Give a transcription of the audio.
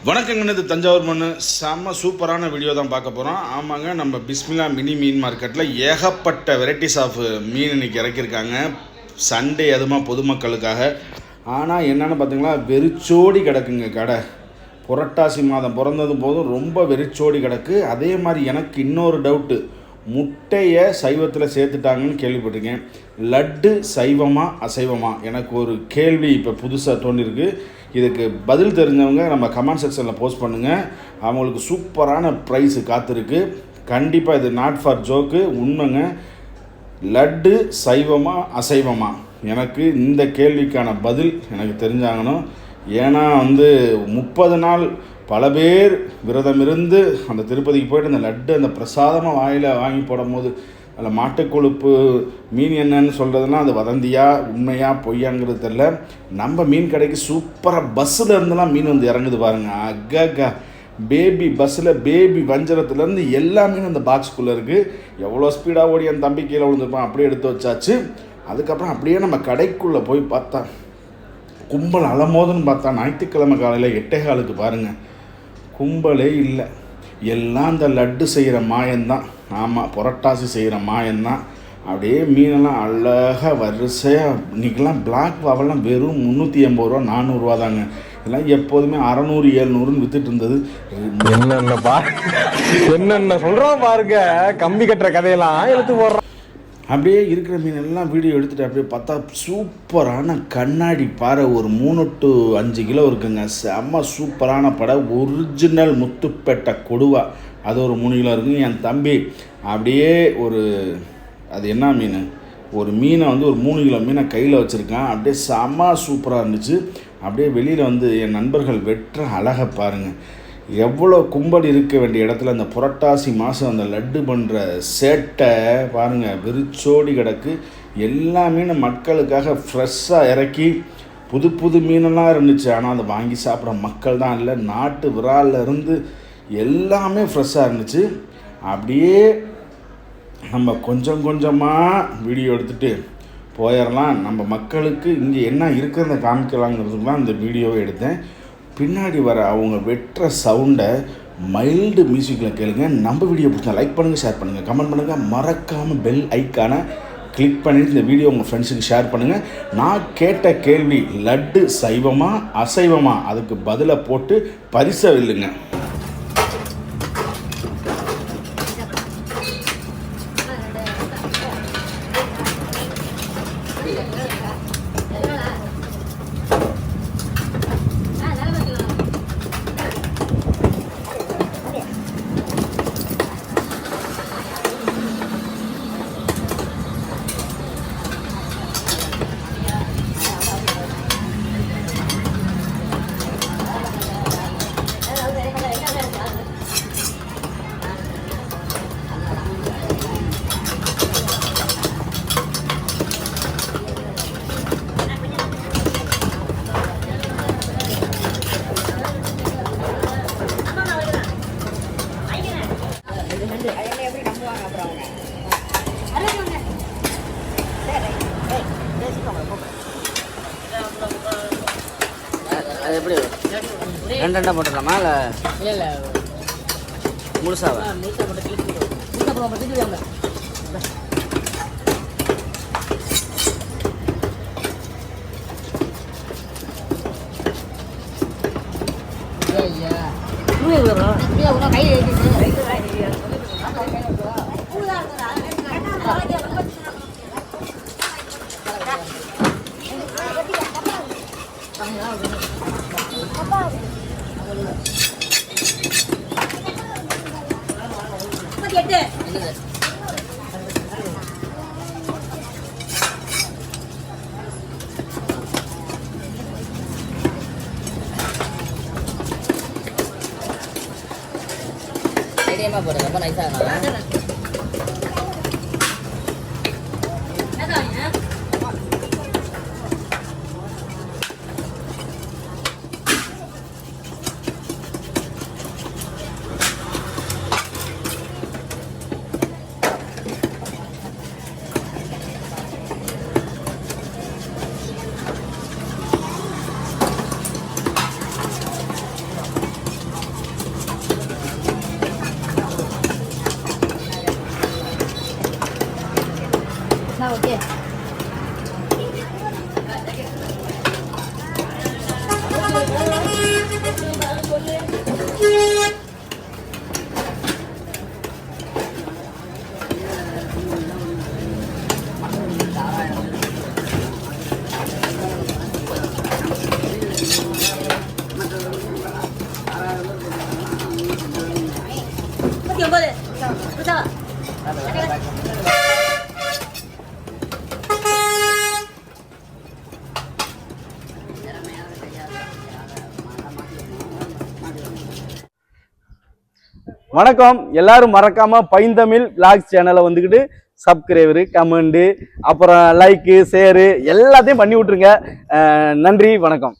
வணக்கங்க, இது தஞ்சாவூர் மண். செம்ம சூப்பரான வீடியோ தான் பார்க்க போகிறோம். ஆமாங்க, நம்ம பிஸ்மிலா மினி மீன் மார்க்கெட்டில் ஏகப்பட்ட வெரைட்டிஸ் ஆஃப் மீன் இன்றைக்கி இறக்கியிருக்காங்க. சண்டே அதுமா பொதுமக்களுக்காக. ஆனால் என்னென்னு பார்த்தீங்களா, வெறிச்சோடி கிடக்குங்க கடை. புரட்டாசி மாதம் பிறந்ததும் போதும் ரொம்ப வெறிச்சோடி கிடக்கு. அதே மாதிரி எனக்கு இன்னொரு டவுட்டு, முட்டையை சைவத்தில் சேர்த்துட்டாங்கன்னு கேள்விப்பட்டிருக்கேன். லட்டு சைவமா அசைவமா? எனக்கு ஒரு கேள்வி இப்போ புதுசாக தோன்றிருக்கு. இதுக்கு பதில் தெரிஞ்சவங்க நம்ம கமெண்ட் செக்ஷனில் போஸ்ட் பண்ணுங்கள். அவங்களுக்கு சூப்பரான ப்ரைஸு காத்திருக்கு. கண்டிப்பாக இது நாட் ஃபார் ஜோக்கு, உண்மைங்க. லட்டு சைவமா அசைவமா? எனக்கு இந்த கேள்விக்கான பதில் எனக்கு தெரிஞ்சாகணும். ஏன்னா 30 நாள் பல பேர் விரதம் இருந்து அந்த திருப்பதிக்கு போய்ட்டு அந்த லட்டு அந்த பிரசாதமாக வாயில் வாங்கி போடும் போது அதில் மாட்டுக்கொழுப்பு மீன் என்னன்னு சொல்கிறதுனா அது வதந்தியா உண்மையா பொய்யாங்கிறது தெரில. நம்ம மீன் கடைக்கு சூப்பராக பஸ்ஸில் இருந்தெல்லாம் மீன் இறங்குது பாருங்கள். அக்கா பேபி பஸ்ஸில் பேபி வஞ்சரத்துலேருந்து எல்லா மீனும் அந்த பாக்ஸ்குள்ளே இருக்குது. எவ்வளோ ஸ்பீடாக ஓடி என் தம்பி கீழே விழுந்துருப்பான், அப்படியே எடுத்து வச்சாச்சு. அதுக்கப்புறம் அப்படியே நம்ம கடைக்குள்ளே போய் பார்த்தா கும்பல் அலமோதுன்னு பார்த்தா ஞாயிற்றுக்கிழமை காலையில் 8:15 பாருங்கள், கும்பலே இல்லை. எல்லாம் அந்த லட்டு செய்கிற மாயந்தான். ஆமாம், புரட்டாசி செய்கிற மாயந்தான். அப்படியே மீனெல்லாம் அழகாக வரிசையாக. இன்றைக்கெல்லாம் பிளாக் வாவெல்லாம் வெறும் 380 ரூபா 400 தாங்க. இதெல்லாம் எப்போதுமே 600 700ன்னு வித்துட்டு இருந்தது. என்னென்ன சொல்கிறோம் பாருங்க, கம்பி கட்டுற கதையெல்லாம் எடுத்து போடுறோம். அப்படியே இருக்கிற மீனெல்லாம் வீடியோ எடுத்துகிட்டு அப்படியே பார்த்தா சூப்பரான கண்ணாடி பாறை ஒரு 3 to 5 கிலோ இருக்குங்க. செம்ம சூப்பரான படை. ஒரிஜினல் முத்துப்பேட்டை கொடுவா அது ஒரு 3 கிலோ இருக்குங்க. என் தம்பி அப்படியே அது என்ன மீன், ஒரு மீனை ஒரு 3 கிலோ மீனை கையில் வச்சுருக்கான். அப்படியே செம்ம சூப்பராக இருந்துச்சு. அப்படியே வெளியில் என் நண்பர்கள் வெட்டுற அழகை பாருங்கள். எவ்வளோ கும்பல் இருக்க வேண்டிய இடத்துல அந்த புரட்டாசி மாதம் அந்த லட்டு பண்ணுற சேட்டை பாருங்கள், வெறிச்சோடி கிடக்கு. எல்லா மீனும் மக்களுக்காக ஃப்ரெஷ்ஷாக இறக்கி புது புது மீனெல்லாம் இருந்துச்சு. ஆனால் அதை வாங்கி சாப்பிட்ற மக்கள் தான் இல்லை. நாட்டு விராலில் இருந்து எல்லாமே ஃப்ரெஷ்ஷாக இருந்துச்சு. அப்படியே நம்ம கொஞ்சம் கொஞ்சமாக வீடியோ எடுத்துகிட்டு போயிடலாம். நம்ம மக்களுக்கு இங்கே என்ன இருக்கிறத காமிக்கலாங்கிறதுக்கு தான் இந்த வீடியோவை எடுத்தேன். பின்னாடி வர அவங்க வெட்டுற சவுண்டை மைல்டு மியூசிக்கில் கேளுங்க. நம்ம வீடியோ பிடிச்சா லைக் பண்ணுங்கள், ஷேர் பண்ணுங்கள், கமெண்ட் பண்ணுங்கள். மறக்காமல் பெல் ஐக்கானை கிளிக் பண்ணிவிட்டு இந்த வீடியோ உங்கள் ஃப்ரெண்ட்ஸுக்கு ஷேர் பண்ணுங்கள். நான் கேட்ட கேள்வி லட்டு சைவமா அசைவமா, அதுக்கு பதிலை போட்டு பரிசை வெல்லுங்க. அது எப்படி ரெண்டா போட்டுடலாமா இல்லை இல்லை முழுசாவா? முழுசா போட்டு ஐடியமா போடுறது ரொம்ப நைஸாக. ஓகே. வணக்கம். எல்லாரும் மறக்காம பைந்தமிழ் vlogs சேனலை வந்துக்கிட்டு சப்ஸ்கிரைபரு, கமெண்டு, அப்புறம் லைக்கு, ஷேரு எல்லாத்தையும் பண்ணி விட்டுருங்க. நன்றி, வணக்கம்.